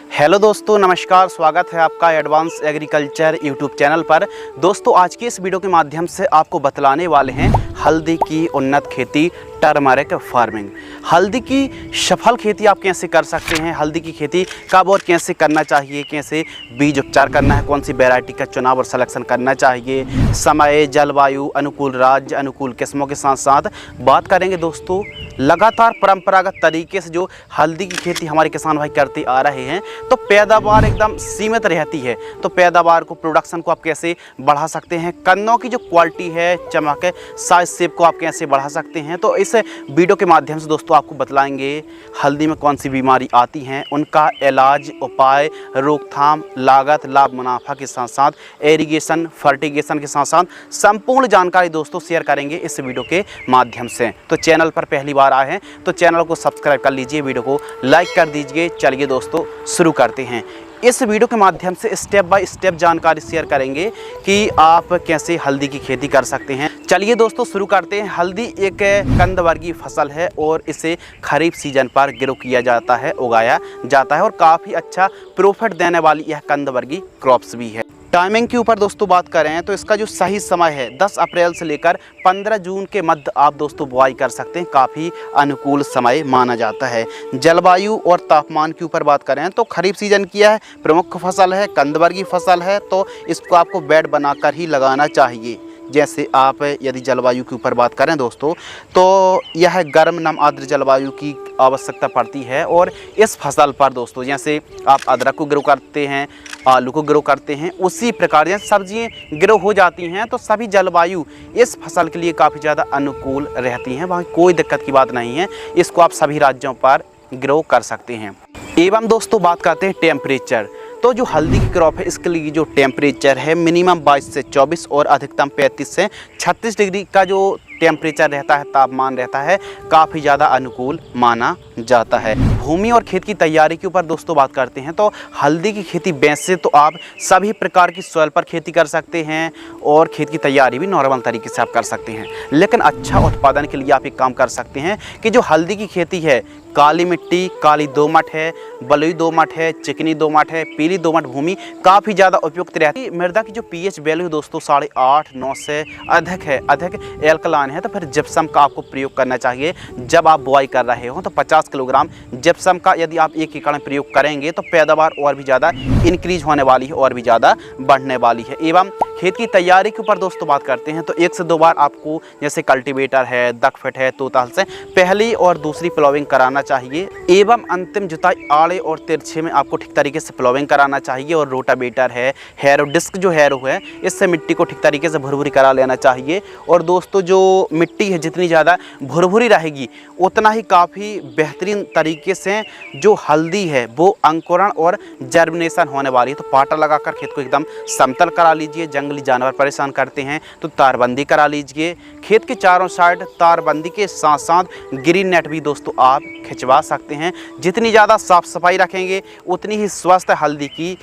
Hello दोस्तों, नमस्कार। स्वागत है आपका एडवांस एग्रीकल्चर यूट्यूब चैनल पर। दोस्तों, आज की इस वीडियो के माध्यम से आपको बतलाने वाले हैं हल्दी की उन्नत खेती, टर्मरिक फार्मिंग। हल्दी की सफल खेती आप कैसे कर सकते हैं, हल्दी की खेती कब और कैसे करना चाहिए, कैसे बीज उपचार करना है, कौन सी वैरायटी का चुनाव और सिलेक्शन करना चाहिए, समय, जलवायु, अनुकूल राज्य, अनुकूल किस्मों के साथ साथ बात करेंगे। दोस्तों, लगातार परंपरागत तरीके से जो हल्दी की खेती हमारे किसान भाई करते आ रहे हैं, तो पैदावार एकदम सीमित रहती है। तो पैदावार को, प्रोडक्शन को आप कैसे बढ़ा सकते हैं, कन्नों की जो क्वालिटी है, चमक है, साइज शेप को आप कैसे बढ़ा सकते हैं। तो इस वीडियो के माध्यम से दोस्तों आपको बतलाएंगे हल्दी में कौन सी बीमारी आती हैं, उनका इलाज, उपाय, रोकथाम, लागत, लाभ, मुनाफा के साथ साथ एरीगेशन, फर्टिगेशन के साथ साथ संपूर्ण जानकारी दोस्तों शेयर करेंगे इस वीडियो के माध्यम से। तो चैनल पर पहली बार आए हैं तो चैनल को सब्सक्राइब कर लीजिए, वीडियो को लाइक कर दीजिए। चलिए दोस्तों शुरू करते हैं। इस वीडियो के माध्यम से स्टेप बाय स्टेप जानकारी शेयर करेंगे कि आप कैसे हल्दी की खेती कर सकते हैं। चलिए दोस्तों शुरू करते हैं। हल्दी एक कंदवर्गीय फसल है और इसे खरीफ सीजन पर ग्रो किया जाता है, उगाया जाता है और काफ़ी अच्छा प्रॉफिट देने वाली यह कंदवर्गीय क्रॉप्स भी है। टाइमिंग के ऊपर दोस्तों बात करें तो इसका जो सही समय है 10 अप्रैल से लेकर 15 जून के मध्य आप दोस्तों बुआई कर सकते हैं, काफ़ी अनुकूल समय माना जाता है। जलवायु और तापमान के ऊपर बात करें तो खरीफ सीजन की यह प्रमुख फसल है, कंदवर्गीय फसल है, तो इसको आपको बेड बनाकर ही लगाना चाहिए। जैसे आप यदि जलवायु के ऊपर बात करें दोस्तों, तो यह गर्म नम आर्द्र जलवायु की आवश्यकता पड़ती है। और इस फसल पर दोस्तों, जैसे आप अदरक को ग्रो करते हैं, आलू को ग्रो करते हैं, उसी प्रकार जैसे सब्जियां ग्रो हो जाती हैं, तो सभी जलवायु इस फसल के लिए काफ़ी ज़्यादा अनुकूल रहती हैं। वहाँ कोई दिक्कत की बात नहीं है, इसको आप सभी राज्यों पर ग्रो कर सकते हैं। एवं दोस्तों बात करते हैं टेम्परेचर। तो जो हल्दी की क्रॉप है इसके लिए जो टेम्परेचर है मिनिमम 22 से 24 और अधिकतम 35 से 36 डिग्री का जो टेम्परेचर रहता है, तापमान रहता है, काफ़ी ज़्यादा अनुकूल माना जाता है। भूमि और खेत की तैयारी के ऊपर दोस्तों बात करते हैं तो हल्दी की खेती वैसे तो आप सभी प्रकार की सॉइल पर खेती कर सकते हैं और खेत की तैयारी भी नॉर्मल तरीके से आप कर सकते हैं। लेकिन अच्छा उत्पादन के लिए आप एक काम कर सकते हैं कि जो हल्दी की खेती है, काली मिट्टी, काली दोमट है, बलुई दोमट है, चिकनी दोमट है, पीली दोमट भूमि काफ़ी ज़्यादा उपयुक्त रहती है। मृदा की जो पीएच वैल्यू दोस्तों 8.5-9 से अधिक है, अधिक एल्कलाइन है, तो फिर जिप्सम का आपको प्रयोग करना चाहिए। जब आप बुआई कर रहे हो तो 50 किलोग्राम जिप्सम का यदि आप 1 एकड़ में प्रयोग करेंगे तो पैदावार और भी ज़्यादा इंक्रीज होने वाली है, और भी ज़्यादा बढ़ने वाली है। एवं खेत की तैयारी के ऊपर दोस्तों बात करते हैं तो 1 से 2 बार आपको, जैसे कल्टीवेटर है, दकफिट है, तोताल से पहली और दूसरी प्लॉविंग कराना चाहिए। एवं अंतिम जुताई आड़े और तिरछे में आपको ठीक तरीके से प्लॉविंग कराना चाहिए। और रोटावेटर है, हैरो डिस्क जो हैरो है, इससे मिट्टी को ठीक तरीके से भुरभुरी करा लेना चाहिए। और दोस्तों जो मिट्टी है जितनी ज़्यादा भुरभुरी रहेगी उतना ही काफ़ी बेहतरीन तरीके से जो हल्दी है वो अंकुरण और जर्मिनेशन होने वाली है। तो पाटा लगाकर खेत को एकदम समतल करा लीजिए। जंगली जानवर परेशान करते हैं तो तारबंदी करा लीजिए। खेत के चारों साइड तारबंदी के साथ साथ ग्रीन नेट भी दोस्तों आप खिंचवा सकते हैं। जितनी ज़्यादा साफ सफाई रखेंगे उतनी ही स्वस्थ हल्दी की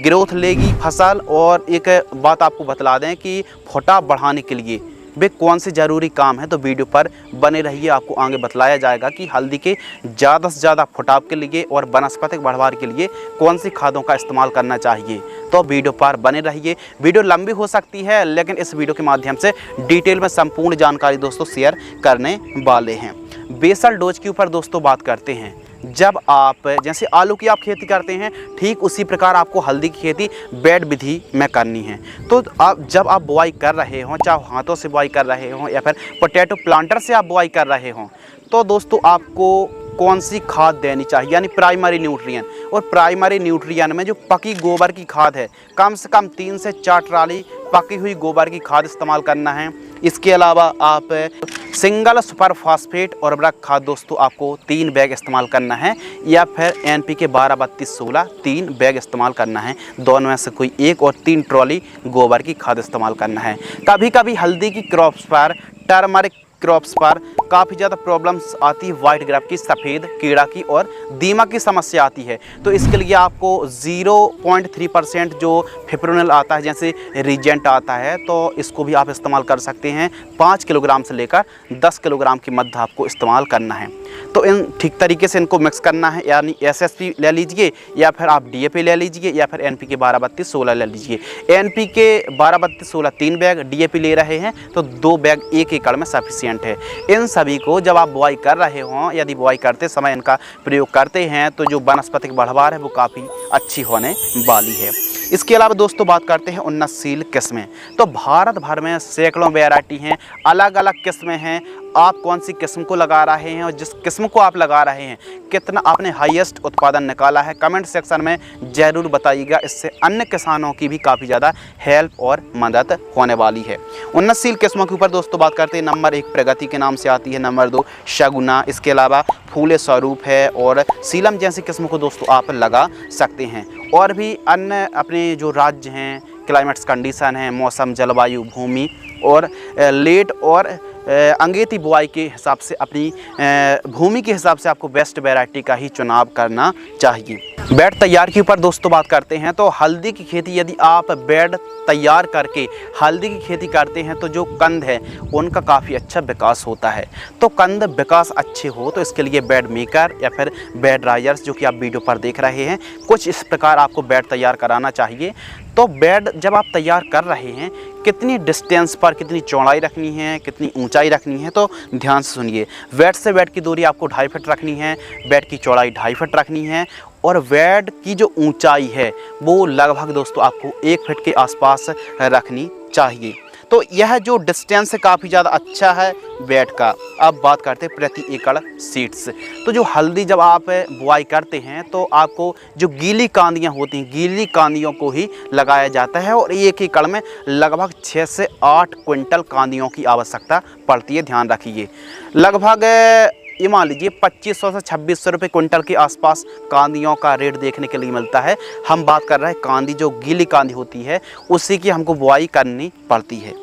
ग्रोथ लेगी फसल। और एक बात आपको बतला दें कि फुटाव बढ़ाने के लिए वे कौन से ज़रूरी काम है, तो वीडियो पर बने रहिए, आपको आगे बतलाया जाएगा कि हल्दी के ज़्यादा से ज़्यादा फुटाव के लिए और वनस्पतिक बढ़वार के लिए कौन सी खादों का इस्तेमाल करना चाहिए। तो वीडियो पर बने रहिए। वीडियो लंबी हो सकती है लेकिन इस वीडियो के माध्यम से डिटेल में संपूर्ण जानकारी दोस्तों शेयर करने वाले हैं। बेसल डोज के ऊपर दोस्तों बात करते हैं। जब आप, जैसे आलू की आप खेती करते हैं, ठीक उसी प्रकार आपको हल्दी की खेती बेड विधि में करनी है। तो आप जब आप बुआई कर रहे हों, चाहे हाथों से बुआई कर रहे हों या फिर पोटैटो प्लांटर से आप बुआई कर रहे हों, तो दोस्तों आपको कौन सी खाद देनी चाहिए, यानी प्राइमरी न्यूट्रिएंट। और प्राइमरी न्यूट्रिएंट में जो पकी गोबर की खाद है, कम से कम 3 से 4 ट्राली पकी हुई गोबर की खाद इस्तेमाल करना है। इसके अलावा आप सिंगल सुपर फास्फेट और उर्वरक खाद दोस्तों आपको 3 बैग इस्तेमाल करना है, या फिर NPK 12-32-16 3 बैग इस्तेमाल करना है। दोनों में से कोई एक, और 3 ट्रॉली गोबर की खाद इस्तेमाल करना है। कभी कभी हल्दी की क्रॉप्स पर, टर्मरिक क्रॉप्स पर काफ़ी ज़्यादा प्रॉब्लम्स आती है, वाइट ग्राफ की, सफ़ेद कीड़ा की और दीमक की समस्या आती है। तो इसके लिए आपको 0.3% जो फिप्रोनिल आता है, जैसे रीजेंट आता है, तो इसको भी आप इस्तेमाल कर सकते हैं। 5 किलोग्राम से लेकर 10 किलोग्राम की मध्य आपको इस्तेमाल करना है। तो इन ठीक तरीके से इनको मिक्स करना है, यानी SSP ले लीजिए या फिर आप DAP ले लीजिए या फिर NPK 12-32-16 ले लीजिए। NPK 12-32-16 3 बैग, DAP ले रहे हैं तो 2 बैग 1 एकड़ में सफिशिएंट है। इन सभी को जब आप बुआई कर रहे हों, यदि बुआई करते समय इनका प्रयोग करते हैं तो जो वनस्पतिक बढ़वार है वो काफ़ी अच्छी होने वाली है। इसके अलावा दोस्तों बात करते हैं उन्नतशील किस्में। तो भारत भर में सैकड़ों वैरायटी हैं, अलग अलग किस्में हैं। आप कौन सी किस्म को लगा रहे हैं और जिस किस्म को आप लगा रहे हैं कितना आपने हाईएस्ट उत्पादन निकाला है, कमेंट सेक्शन में ज़रूर बताइएगा। इससे अन्य किसानों की भी काफ़ी ज़्यादा हेल्प और मदद होने वाली है। उन्नतशील किस्मों के ऊपर दोस्तों बात करते हैं, नंबर 1 प्रगति के नाम से आती है, नंबर 2 शगुना, इसके अलावा फूले स्वरूप है और सीलम जैसी किस्मों को दोस्तों आप लगा सकते हैं। और भी अन्य अपने जो राज्य हैं, क्लाइमेट्स कंडीशन है, मौसम, जलवायु, भूमि और लेट और अंगेती बुआई के हिसाब से अपनी भूमि के हिसाब से आपको बेस्ट वैरायटी का ही चुनाव करना चाहिए। बेड तैयार के ऊपर दोस्तों बात करते हैं तो हल्दी की खेती, यदि आप बेड तैयार करके हल्दी की खेती करते हैं तो जो कंद है उनका काफ़ी अच्छा विकास होता है। तो कंद विकास अच्छे हो तो इसके लिए बेड मेकर या फिर बेड राइजर्स जो कि आप वीडियो पर देख रहे हैं, कुछ इस प्रकार आपको बेड तैयार कराना चाहिए। तो बेड जब आप तैयार कर रहे हैं कितनी डिस्टेंस पर कितनी चौड़ाई रखनी है, कितनी ऊंचाई रखनी है, तो ध्यान से सुनिए। बेड से बेड की दूरी आपको 2.5 फीट रखनी है, बेड की चौड़ाई 2.5 फीट रखनी है और बेड की जो ऊंचाई है वो लगभग दोस्तों आपको 1 फीट के आसपास रखनी चाहिए। तो यह जो डिस्टेंस है काफ़ी ज़्यादा अच्छा है बेड का। अब बात करते हैं प्रति एकड़ सीड्स। तो जो हल्दी जब आप बुआई करते हैं तो आपको जो गीली कांदियाँ होती हैं, गीली कांदियों को ही लगाया जाता है और 1 एकड़ में लगभग 6 से 8 क्विंटल कांदियों की आवश्यकता पड़ती है। ध्यान रखिए, लगभग ये मान लीजिए 2500 से 2600 रुपये क्विंटल के आसपास कांदियों का रेट देखने के लिए मिलता है। हम बात कर रहे हैं कांदी, जो गीली कांदी होती है उसी की हमको बुआई करनी पड़ती है।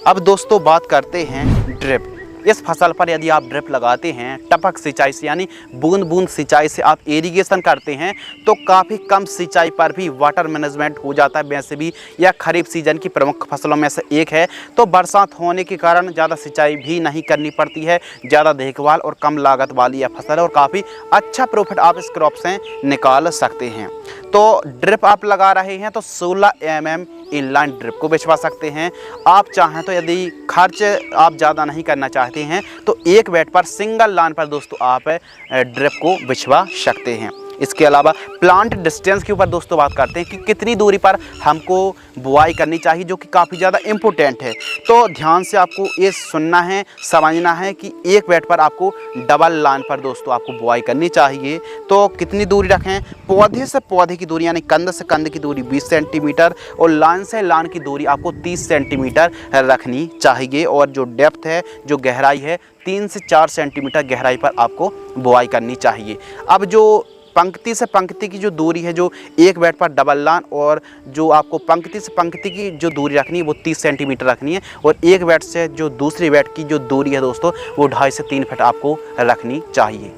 अब दोस्तों बात करते हैं ड्रिप। इस फसल पर यदि आप ड्रिप लगाते हैं, टपक सिंचाई से यानी बूंद बूंद सिंचाई से आप इरिगेशन करते हैं तो काफ़ी कम सिंचाई पर भी वाटर मैनेजमेंट हो जाता है। वैसे भी यह खरीफ सीजन की प्रमुख फसलों में से एक है, तो बरसात होने के कारण ज़्यादा सिंचाई भी नहीं करनी पड़ती है, ज़्यादा देखभाल और कम लागत वाली यह फसल है और काफ़ी अच्छा प्रॉफिट आप इस क्रॉप से निकाल सकते हैं। तो ड्रिप आप लगा रहे हैं तो 16 mm इनलाइन ड्रिप को बिछवा सकते हैं। आप चाहें तो यदि खर्च आप ज़्यादा नहीं करना चाहते हैं तो एक बेड पर सिंगल लाइन पर दोस्तों आप ड्रिप को बिछवा सकते हैं। इसके अलावा प्लांट डिस्टेंस के ऊपर दोस्तों बात करते हैं कि कितनी दूरी पर हमको बुआई करनी चाहिए, जो कि काफ़ी ज़्यादा इम्पोर्टेंट है। तो ध्यान से आपको ये सुनना है, समझना है कि एक बेड पर आपको डबल लाइन पर दोस्तों आपको बुआई करनी चाहिए। तो कितनी दूरी रखें? पौधे से पौधे की दूरी यानी कंद से कंद की दूरी 20 सेंटीमीटर और लाइन से लाइन की दूरी आपको 30 सेंटीमीटर रखनी चाहिए। और जो डेप्थ है, जो गहराई है, 3 से 4 सेंटीमीटर गहराई पर आपको बुआई करनी चाहिए। अब जो पंक्ति से पंक्ति की जो दूरी है, जो एक बेड पर डबल लाइन, और जो आपको पंक्ति से पंक्ति की जो दूरी रखनी है वो 30 सेंटीमीटर रखनी है और एक बेड से जो दूसरी बेड की जो दूरी है दोस्तों वो 2.5 से 3 फीट आपको रखनी चाहिए।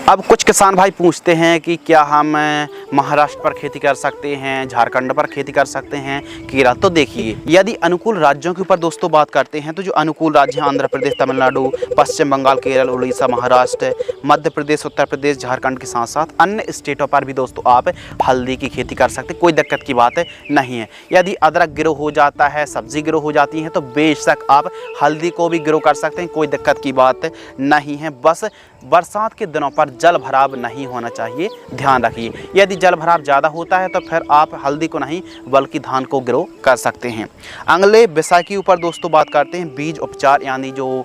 अब कुछ किसान भाई पूछते हैं कि क्या हम महाराष्ट्र पर खेती कर सकते हैं, झारखंड पर खेती कर सकते हैं, केरल? तो देखिए, यदि अनुकूल राज्यों के ऊपर दोस्तों बात करते हैं तो जो अनुकूल राज्य हैं आंध्र प्रदेश, तमिलनाडु, पश्चिम बंगाल, केरल, उड़ीसा, महाराष्ट्र, मध्य प्रदेश, उत्तर प्रदेश, झारखंड के साथ साथ अन्य स्टेटों पर भी दोस्तों आप हल्दी की खेती कर सकते हैं। कोई दिक्कत की बात नहीं है। यदि अदरक ग्रो हो जाता है, सब्जी ग्रो हो जाती है तो बेशक आप हल्दी को भी ग्रो कर सकते हैं, कोई दिक्कत की बात नहीं है। बस बरसात के दिनों पर जल भराव नहीं होना चाहिए, ध्यान रखिए। यदि जल भराव ज़्यादा होता है तो फिर आप हल्दी को नहीं बल्कि धान को ग्रो कर सकते हैं। अगले विषय के ऊपर दोस्तों बात करते हैं बीज उपचार, यानी जो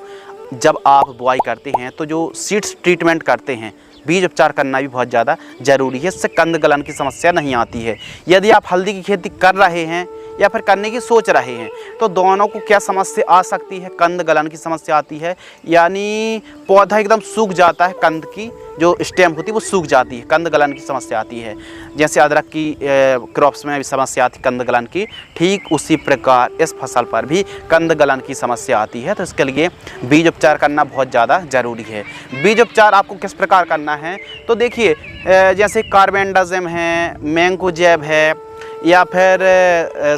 जब आप बुआई करते हैं तो जो सीड्स ट्रीटमेंट करते हैं, बीज उपचार करना भी बहुत ज़्यादा ज़रूरी है। इससे कंद गलन की समस्या नहीं आती है। यदि आप हल्दी की खेती कर रहे हैं या फिर करने की सोच रहे हैं तो दोनों को क्या समस्या आ सकती है? कंद गलन की समस्या आती है, यानी पौधा एकदम सूख जाता है, कंद की जो स्टेम होती है वो सूख जाती है, कंद गलन की समस्या आती है। जैसे अदरक की क्रॉप्स में भी समस्या आती है कंद गलन की, ठीक उसी प्रकार इस फसल पर भी कंद गलन की समस्या आती है। तो इसके लिए बीज उपचार करना बहुत ज़्यादा ज़रूरी है। बीज उपचार आपको किस प्रकार करना है? तो देखिए, जैसे कार्बेंडाजिम है, मैंकोजेब है, या फिर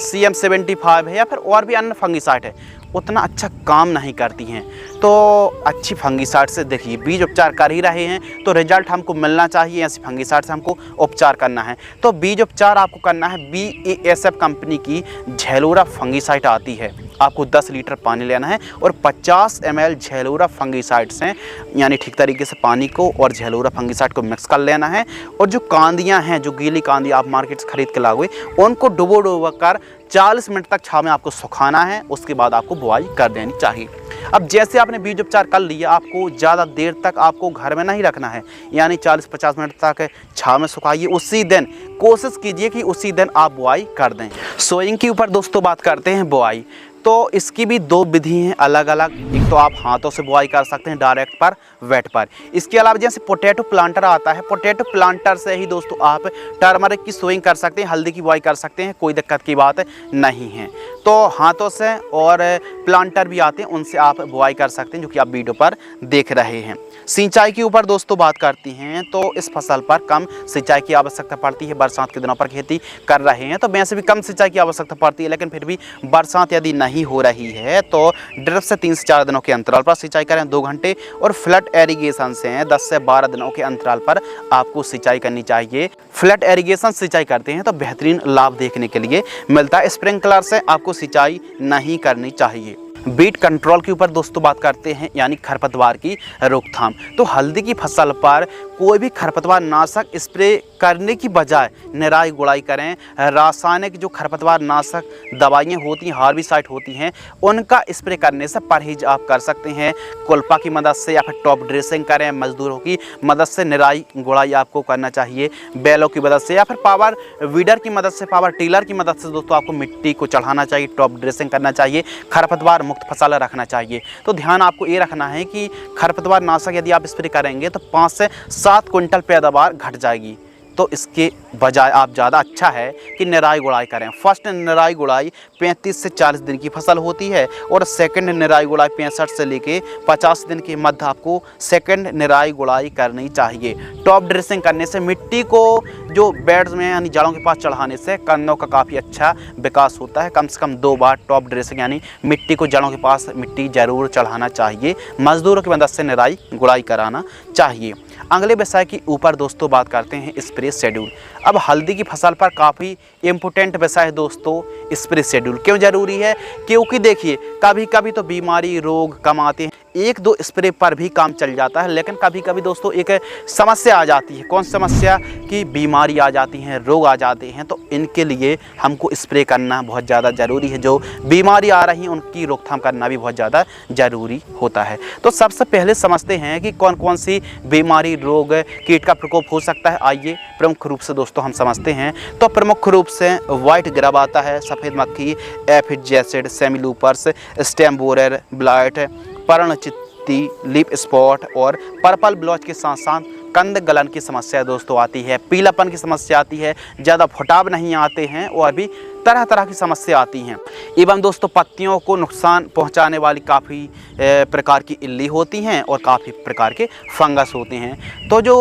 CM75 है, या फिर और भी अन्य फंगिसाइड है, उतना अच्छा काम नहीं करती हैं। तो अच्छी फंगिसाइड से देखिए बीज उपचार कर ही रहे हैं तो रिजल्ट हमको मिलना चाहिए, ऐसी फंगिसाइड से हमको उपचार करना है। तो बीज उपचार आपको करना है BASF कंपनी की झेलोरा फंगिसाइड आती है। आपको 10 लीटर पानी लेना है और 50 ml झेलोरा फंगिसाइड से यानी ठीक तरीके से पानी को और झेलोरा फंगिसाइड को मिक्स कर लेना है। और जो कांदियाँ हैं, जो गीली कांदियाँ आप मार्केट से खरीद के लाओगे, उनको डुबो कर 40 मिनट तक छाँव में आपको सुखाना है। उसके बाद आपको बुआई कर देनी चाहिए। अब जैसे आपने बीज उपचार कर लिया, आपको ज़्यादा देर तक आपको घर में नहीं रखना है, यानी 40-50 मिनट तक छाँव में सुखाइए। उसी दिन कोशिश कीजिए कि उसी दिन आप बुआई कर दें। सोइंग के ऊपर दोस्तों बात करते हैं बुआई, तो इसकी भी 2 विधि हैं अलग अलग। एक तो आप हाथों से बुआई कर सकते हैं डायरेक्ट पर वेट पर। इसके अलावा जैसे पोटैटो प्लांटर आता है, पोटैटो प्लांटर से ही दोस्तों आप टर्मरिक की सोइंग कर सकते हैं, हल्दी की बुआई कर सकते हैं, कोई दिक्कत की बात नहीं है। तो हाथों से और प्लांटर भी आते हैं, उनसे आप बुआई कर सकते हैं, जो कि आप वीडियो पर देख रहे हैं। सिंचाई के ऊपर दोस्तों बात करती हैं तो इस फसल पर कम सिंचाई की आवश्यकता पड़ती है। बरसात के दिनों पर खेती कर रहे हैं तो वैसे भी कम सिंचाई की आवश्यकता पड़ती है, लेकिन फिर भी बरसात यदि नहीं हो रही है तो ड्रिप से 3 से 4 दिनों के अंतराल पर सिंचाई करें 2 घंटे, और फ्लड एरीगेशन से 10 से 12 दिनों के अंतराल पर आपको सिंचाई करनी चाहिए। फ्लड एरीगेशन सिंचाई करते हैं तो बेहतरीन लाभ देखने के लिए मिलता है। स्प्रिंकलर से आपको सिंचाई नहीं करनी चाहिए। बीट कंट्रोल के ऊपर दोस्तों बात करते हैं, यानी खरपतवार की रोकथाम। तो हल्दी की फसल पर कोई भी खरपतवार नाशक स्प्रे करने की बजाय निराई गुड़ाई करें। रासायनिक जो खरपतवार नाशक दवाइयाँ होती हैं, हार्बिसाइड होती हैं, उनका स्प्रे करने से परहेज आप कर सकते हैं। कुल्पा की मदद से या फिर टॉप ड्रेसिंग करें, मजदूरों की मदद से निराई गुड़ाई आपको करना चाहिए। बैलों की मदद से या फिर पावर वीडर की मदद से, पावर टिलर की मदद से दोस्तों आपको मिट्टी को चढ़ाना चाहिए, टॉप ड्रेसिंग करना चाहिए, खरपतवार मुक्त फसल रखना चाहिए। तो ध्यान आपको ये रखना है कि खरपतवार नाशक यदि आप स्प्रे करेंगे तो 5 से 7 क्विंटल पैदावार घट जाएगी। तो इसके बजाय आप ज़्यादा अच्छा है कि निराई गुड़ाई करें। फर्स्ट निराई गुड़ाई 35 से 40 दिन की फसल होती है और सेकंड निराई गुड़ाई 65 से लेके 50 दिन के मध्य आपको सेकंड निराई गुड़ाई करनी चाहिए। टॉप ड्रेसिंग करने से मिट्टी को जो बेड्स में यानी जड़ों के पास चढ़ाने से कंदों का काफ़ी अच्छा विकास होता है। कम से कम 2 बार टॉप ड्रेसिंग यानी मिट्टी को जड़ों के पास मिट्टी ज़रूर चढ़ाना चाहिए। मजदूरों की मदद से निराई गुड़ाई कराना चाहिए। अगले विषय के ऊपर दोस्तों बात करते हैं स्प्रे शेड्यूल। अब हल्दी की फसल पर काफ़ी इम्पोर्टेंट विषय है दोस्तों स्प्रे शेड्यूल। क्यों ज़रूरी है? क्योंकि देखिए कभी कभी तो बीमारी रोग कम आते हैं, 1-2 स्प्रे पर भी काम चल जाता है, लेकिन कभी कभी दोस्तों एक समस्या आ जाती है। कौन समस्या? कि बीमारी आ जाती हैं, रोग आ जाते हैं, तो इनके लिए हमको स्प्रे करना बहुत ज़्यादा ज़रूरी है। जो बीमारी आ रही है उनकी रोकथाम करना भी बहुत ज़्यादा ज़रूरी होता है। तो सबसे पहले समझते हैं कि कौन कौन सी बीमारी रोग कीट का प्रकोप हो सकता है। आइए प्रमुख रूप से दोस्तों हम समझते हैं। तो प्रमुख रूप से वाइट ग्रब आता है, सफ़ेद मक्खी, aphid jassid, semiloopers, stem borer, blight, पर्णचित्ती, लीफ स्पॉट और पर्पल ब्लॉच के साथ साथ कंद गलन की समस्या दोस्तों आती है, पीलापन की समस्या आती है, ज़्यादा फुटाव नहीं आते हैं और भी तरह तरह की समस्या आती हैं। एवं दोस्तों पत्तियों को नुकसान पहुंचाने वाली काफ़ी प्रकार की इल्ली होती हैं और काफ़ी प्रकार के फंगस होते हैं। तो जो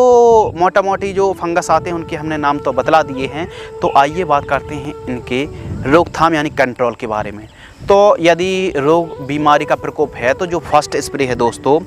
मोटा मोटी जो फंगस आते हैं उनके हमने नाम तो बतला दिए हैं। तो आइए बात करते हैं इनके रोकथाम यानी कंट्रोल के बारे में। तो यदि रोग बीमारी का प्रकोप है तो जो फर्स्ट स्प्रे है दोस्तों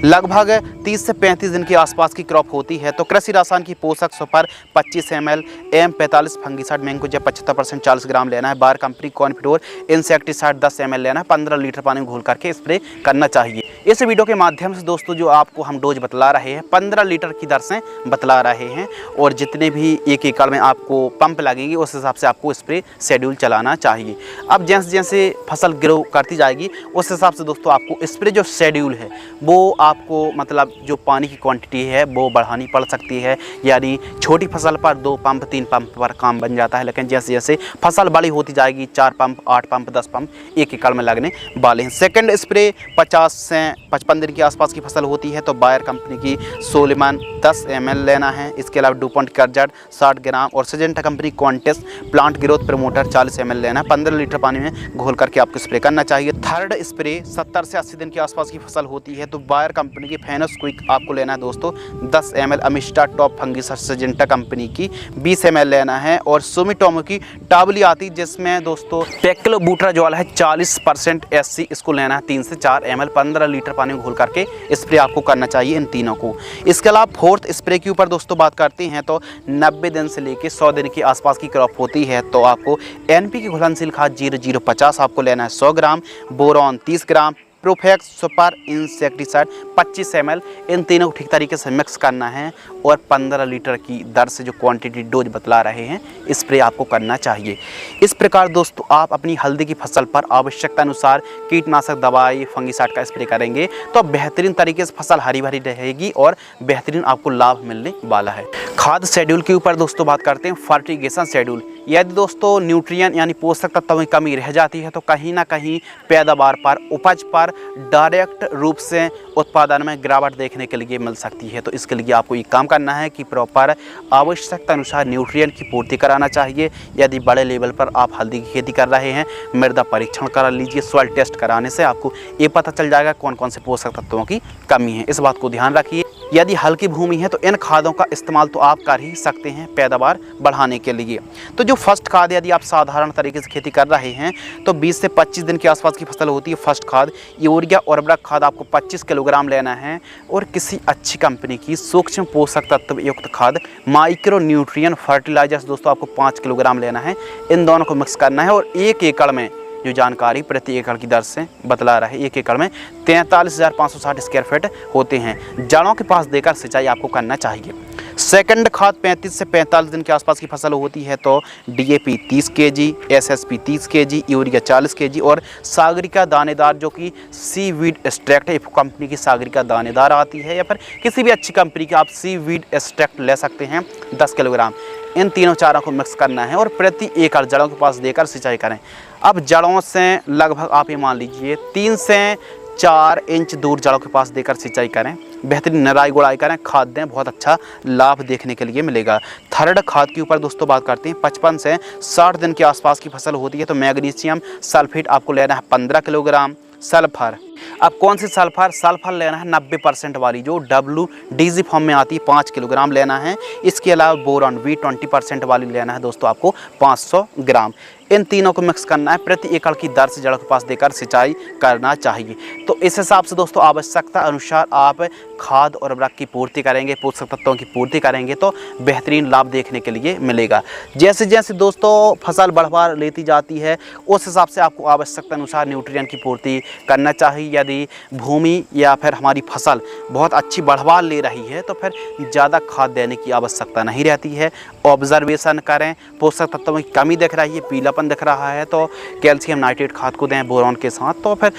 लगभग 30 से 35 दिन के आसपास की क्रॉप होती है। तो कृषि रसायन की पोषक super 25 ml, M45 fungicide mancozeb 75% 40 gram लेना है। Bayer company Confidor insecticide 10 ml लेना है। 15 लीटर पानी में घोल करके स्प्रे करना चाहिए। इस वीडियो के माध्यम से दोस्तों जो आपको हम डोज बतला रहे हैं 15 लीटर की दर से बतला रहे हैं और जितने भी 1 एकड़ में आपको पंप लगेंगे उस हिसाब से आपको स्प्रे शेड्यूल चलाना चाहिए। अब जैसे जैसे फसल ग्रो करती जाएगी उस हिसाब से दोस्तों आपको स्प्रे जो शेड्यूल है वो आपको मतलब जो पानी की क्वांटिटी है वो बढ़ानी पड़ सकती है। यानी छोटी फसल पर 2 पंप 3 पंप पर काम बन जाता है, लेकिन जैसे जैसे फसल बड़ी होती जाएगी 4 पंप 8 पंप 10 पंप 1 एकड़ में लगने वाले हैं। सेकंड स्प्रे 50 से 55 दिन के आसपास की फसल होती है तो बायर कंपनी की सोलेमन 10 ml लेना है। इसके अलावा डुपॉन्ट कर्जेट 60 ग्राम और Syngenta company Quantis plant growth promoter 40 ml लेना है। 15 लीटर पानी में घोल करके करके आपको स्प्रे करना चाहिए। थर्ड स्प्रे 70 से 80 दिन के आसपास की फसल होती है तो बायर कंपनी की फेनोक्विक आपको लेना है दोस्तों 10 ml, Amistar top fungicide Syngenta company की 20 ml लेना है, और सुमिटोमो की टाबली आती जिसमें दोस्तों टेक्लोबुटराजोल है 40% SC, इसको लेना है 3 से 4 ml 15 लीटर पानी में घोल करके स्प्रे आपको करना चाहिए इन तीनों को। इसके अलावा फोर्थ स्प्रे के ऊपर दोस्तों बात करते हैं तो 90 दिन से लेकर 100 दिन के आसपास की क्रॉप होती है तो आपको NPK घुलनशील खाद 0050 आपको लेना है 100 ग्राम, बोरॉन 30 ग्राम, प्रोफेक्स सुपर इंसेक्टिसाइड 25 ml, इन तीनों को ठीक तरीके से मिक्स करना है और 15 लीटर की दर से जो क्वांटिटी डोज बतला रहे हैं स्प्रे आपको करना चाहिए। इस प्रकार दोस्तों आप अपनी हल्दी की फसल पर आवश्यकता अनुसार कीटनाशक दवाई फंगिसाइड का स्प्रे करेंगे तो बेहतरीन तरीके से फसल हरी भरी रहेगी और बेहतरीन आपको लाभ मिलने वाला है। खाद शेड्यूल के ऊपर दोस्तों बात करते हैं फर्टिगेशन शेड्यूल। यदि दोस्तों न्यूट्रिएंट यानी पोषक तत्वों की कमी रह जाती है तो कहीं ना कहीं पैदावार पर, उपज पर डायरेक्ट रूप से उत्पादन में गिरावट देखने के लिए मिल सकती है। तो इसके लिए आपको ये काम करना है कि प्रॉपर आवश्यकता अनुसार न्यूट्रिएंट की पूर्ति कराना चाहिए। यदि बड़े लेवल पर आप हल्दी की खेती कर रहे हैं, मृदा परीक्षण करा लीजिए। सॉइल टेस्ट कराने से आपको ये पता चल जाएगा कौन कौन से पोषक तत्वों की कमी है, इस बात को ध्यान रखिए। यदि हल्की भूमि है तो इन खादों का इस्तेमाल तो आप कर ही सकते हैं पैदावार बढ़ाने के लिए। तो जो फर्स्ट खाद, यदि आप साधारण तरीके से खेती कर रहे हैं तो 20 से 25 दिन के आसपास की फसल होती है फर्स्ट खाद, यूरिया और उर्वरक खाद आपको 25 किलोग्राम लेना है, और किसी अच्छी कंपनी की सूक्ष्म पोषक तत्व युक्त खाद माइक्रो न्यूट्रिएंट फर्टिलाइजर्स दोस्तों आपको 5 किलोग्राम लेना है। इन दोनों को मिक्स करना है और 1 एकड़ में जो जानकारी प्रति एकड़ की दर से बतला रहा है, 1 एकड़ में 43,560 स्क्वायर फीट होते हैं, जड़ों के पास देकर सिंचाई आपको करना चाहिए। सेकंड खाद 35 से 45 दिन के आसपास की फसल होती है तो DAP 30 kg, SSP 30 kg, urea 40 kg और सागरिका दानेदार जो कि सीवीड एक्सट्रैक्ट है, कंपनी की सागरिका दानेदार आती है या फिर किसी भी अच्छी कंपनी की आप सीवीड एक्सट्रैक्ट ले सकते हैं 10 किलोग्राम। इन तीनों चारों को मिक्स करना है और प्रति एकड़ जड़ों के पास देकर सिंचाई करें। अब जड़ों से लगभग आप ये मान लीजिए 3 से 4 इंच दूर जड़ों के पास देकर सिंचाई करें, बेहतरीन निराई गुड़ाई करें, खाद दें, बहुत अच्छा लाभ देखने के लिए मिलेगा। थर्ड खाद के ऊपर दोस्तों बात करते हैं 55 से 60 दिन के आसपास की फसल होती है तो मैग्नीशियम सल्फेट आपको लेना है 15 किलोग्राम। सल्फर, अब कौन सी सल्फर? सल्फर लेना है 90% वाली जो WDG फॉर्म में आती है 5 किलोग्राम लेना है। इसके अलावा बोरॉन V20% वाली लेना है दोस्तों आपको 500 ग्राम। इन तीनों को मिक्स करना है, प्रति एकड़ की दर से जड़ों के पास देकर सिंचाई करना चाहिए। तो इस हिसाब से दोस्तों आवश्यकता अनुसार आप खाद और उर्वरक की पूर्ति करेंगे, पोषक तत्वों की पूर्ति करेंगे तो बेहतरीन लाभ देखने के लिए मिलेगा। जैसे जैसे दोस्तों फसल बढ़ लेती जाती है उस हिसाब से आपको आवश्यकता अनुसार न्यूट्रिएंट की पूर्ति करना चाहिए। यदि भूमि या फिर हमारी फसल बहुत अच्छी बढ़वार ले रही है तो फिर ज़्यादा खाद देने की आवश्यकता नहीं रहती है। ऑब्जर्वेशन करें, पोषक तत्वों की कमी दिख रही है, पीलापन दिख रहा है तो कैल्शियम नाइट्रेट खाद को दें बोरॉन के साथ। तो फिर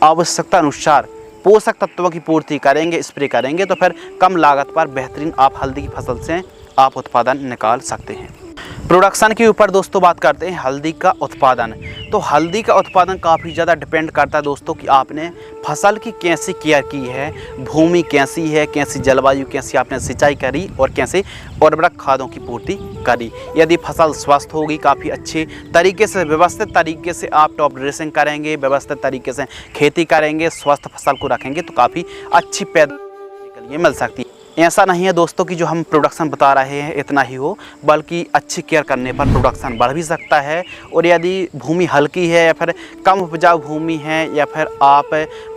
आवश्यकता अनुसार पोषक तत्वों की पूर्ति करेंगे, स्प्रे करेंगे तो फिर कम लागत पर बेहतरीन आप हल्दी की फसल से आप उत्पादन निकाल सकते हैं। प्रोडक्शन के ऊपर दोस्तों बात करते हैं हल्दी का उत्पादन। तो हल्दी का उत्पादन काफ़ी ज़्यादा डिपेंड करता है दोस्तों कि आपने फसल की कैसी केयर की है, भूमि कैसी है, कैसी जलवायु, कैसी आपने सिंचाई करी और कैसे उर्वरक खादों की पूर्ति करी। यदि फसल स्वस्थ होगी, काफ़ी अच्छे तरीके से व्यवस्थित तरीके से आप टॉप ड्रेसिंग करेंगे, व्यवस्थित तरीके से खेती करेंगे, स्वस्थ फसल को रखेंगे तो काफ़ी अच्छी पैदावार के लिए मिल सकती है। ऐसा नहीं है दोस्तों कि जो हम प्रोडक्शन बता रहे हैं इतना ही हो, बल्कि अच्छी केयर करने पर प्रोडक्शन बढ़ भी सकता है। और यदि भूमि हल्की है या फिर कम उपजाऊ भूमि है या फिर आप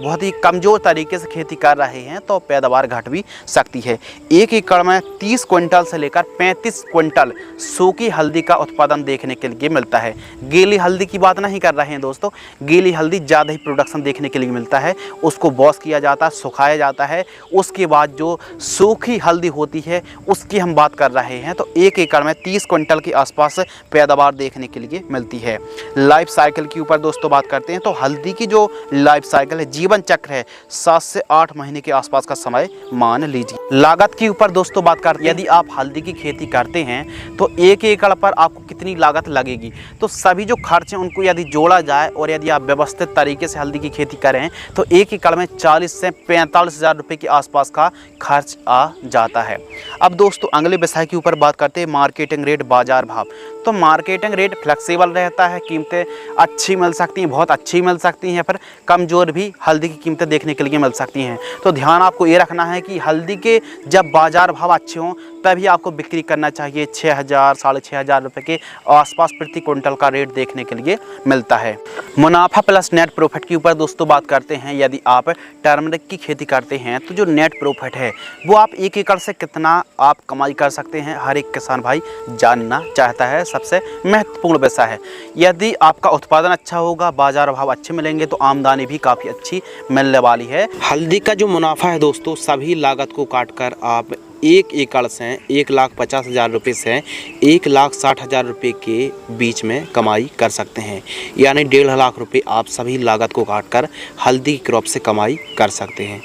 बहुत ही कमज़ोर तरीके से खेती कर रहे हैं तो पैदावार घट भी सकती है। 1 एकड़ में 30 क्विंटल से लेकर 35 क्विंटल सूखी हल्दी का उत्पादन देखने के लिए मिलता है। गीली हल्दी की बात नहीं कर रहे हैं दोस्तों, गीली हल्दी ज़्यादा ही प्रोडक्शन देखने के लिए मिलता है। उसको वॉश किया जाता है, सुखाया जाता है, उसके बाद जो सूखी हल्दी होती है उसकी हम बात कर रहे हैं तो 1 एकड़ में 30 क्विंटल के आसपास पैदावार देखने के लिए मिलती है। लाइफ साइकिल के ऊपर दोस्तों बात करते हैं तो हल्दी की जो लाइफ साइकिल है, जीवन चक्र है, 7 से 8 महीने के आसपास का समय मान लीजिए। लागत के ऊपर दोस्तों बात करते हैं, यदि आप हल्दी की खेती करते हैं तो 1 एकड़ पर आपको कितनी लागत लगेगी, तो सभी जो खर्च हैं उनको यदि जोड़ा जाए और यदि आप व्यवस्थित तरीके से हल्दी की खेती करें तो 1 एकड़ में 40 से 45 हज़ार रुपये के आसपास का खर्च आ जाता है। अब दोस्तों अगले विषय के ऊपर बात करते हैं, मार्केटिंग रेट, बाज़ार भाव। तो मार्केटिंग रेट फ्लेक्सिबल रहता है, कीमतें अच्छी मिल सकती हैं, बहुत अच्छी मिल सकती हैं, पर कमज़ोर भी हल्दी की कीमतें देखने के लिए मिल सकती हैं। तो ध्यान आपको ये रखना है कि हल्दी के जब बाज़ार भाव अच्छे हों तभी आपको बिक्री करना चाहिए। 6,000 साढ़े 6,000 रुपये के आसपास प्रति क्विंटल का रेट देखने के लिए मिलता है। मुनाफा प्लस नेट प्रॉफिट के ऊपर दोस्तों बात करते हैं। यदि आप टर्मरिक की खेती करते हैं तो जो नेट प्रॉफिट है वो आप 1 एकड़ से कितना आप कमाई कर सकते हैं, हर एक किसान भाई जानना चाहता है, सबसे महत्वपूर्ण विषय है। यदि आपका उत्पादन अच्छा होगा, बाजार भाव अच्छे मिलेंगे तो आमदनी भी काफ़ी अच्छी मिलने वाली है। हल्दी का जो मुनाफा है दोस्तों, सभी लागत को काटकर आप 1 एकड़ से 1,50,000 रुपये से 1,60,000 रुपये के बीच में कमाई कर सकते हैं। यानी 1.5 लाख रुपये आप सभी लागत को काटकर हल्दी क्रॉप से कमाई कर सकते हैं।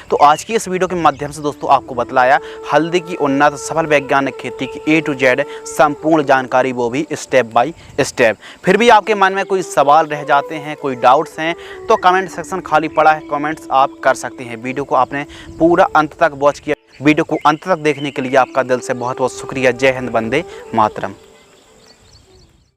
तो आज की इस वीडियो के माध्यम से दोस्तों आपको बतलाया हल्दी की उन्नत सफल वैज्ञानिक खेती की A to Z संपूर्ण जानकारी, वो भी स्टेप बाय स्टेप। फिर भी आपके मन में कोई सवाल रह जाते हैं, कोई डाउट्स हैं, तो कमेंट सेक्शन खाली पड़ा है, कमेंट्स आप कर सकते हैं। वीडियो को आपने पूरा अंत तक वॉच किया, वीडियो को अंत तक देखने के लिए आपका दिल से बहुत बहुत शुक्रिया। जय हिंद, वंदे मातरम।